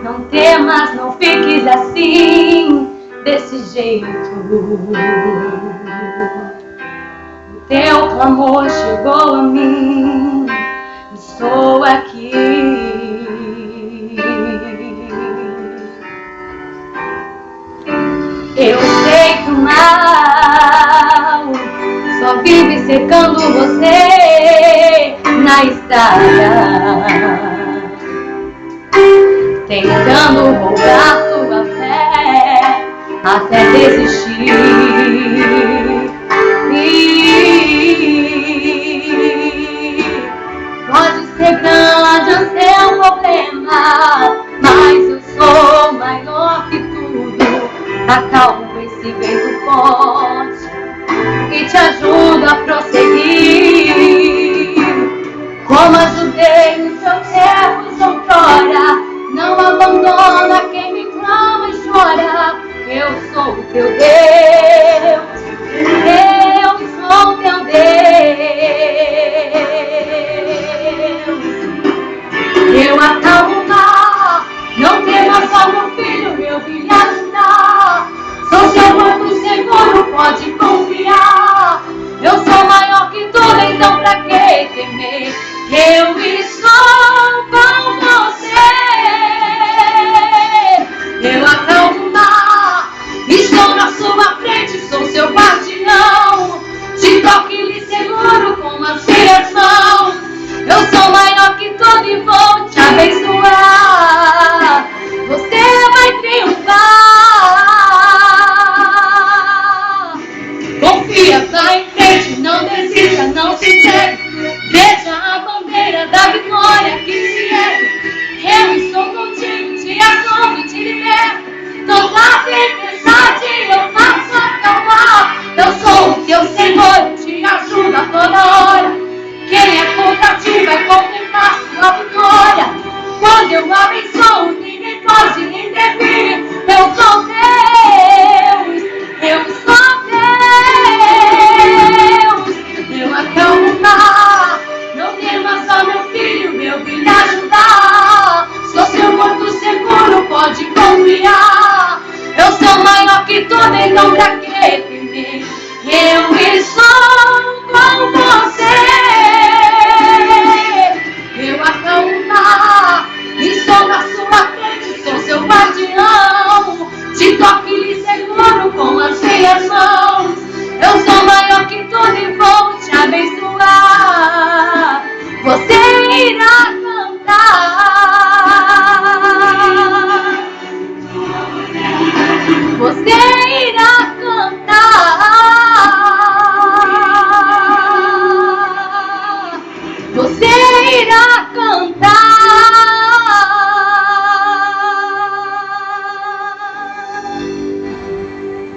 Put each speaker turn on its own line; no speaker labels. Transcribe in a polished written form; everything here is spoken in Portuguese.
Não temas, não fiques assim, desse jeito. O teu clamor chegou a mim, estou aqui. Eu sei que o mal só vive cercando você na estrada, tentando roubar tua fé até desistir. Pode ser grande o seu problema, mas eu sou maior que tudo. Acalmo esse vento forte e te ajudo a prosseguir. Como ajudei nos seus erros outrora, não abandona quem me clama e chora. Eu sou o teu Deus, eu sou o teu Deus. Eu acalmo o mar, não temas só meu filho, eu vim lhe ajudar. Sou seu porto seguro, pode confiar. Eu sou maior que tudo, então pra que temer? Eu estou com você. Eu acalmo o mar, estou na sua frente, sou seu guardião. Te toco e lhe seguro com as minhas mãos. Eu sou maior que tudo e vou te abençoar. Você vai triunfar. Confia, vai em frente, não desista, não se entregue. Veja a bandeira da vitória que se ergue. Eu estou contigo, te assombro e te liberto. Toda tempestade eu faço acalmar. Eu sou o teu Senhor, te ajudo a toda hora. Quem é contra ti vai contemplar sua vitória. Quando eu abençoo, ninguém pode intervir. Eu sou Deus, eu sou Deus. Eu acalmo o mar, não temas só meu filho, eu vim lhe ajudar. Sou seu porto seguro, pode confiar. Eu sou maior que tudo, então pra que temer? Eu estou com você. Eu acalmo o mar, estou na sua frente, sou seu guardião. Te toco e lhe seguro com as minhas mãos. Eu sou maior que tudo e vou te abençoar. Você irá cantar. Você irá cantar. Você irá cantar.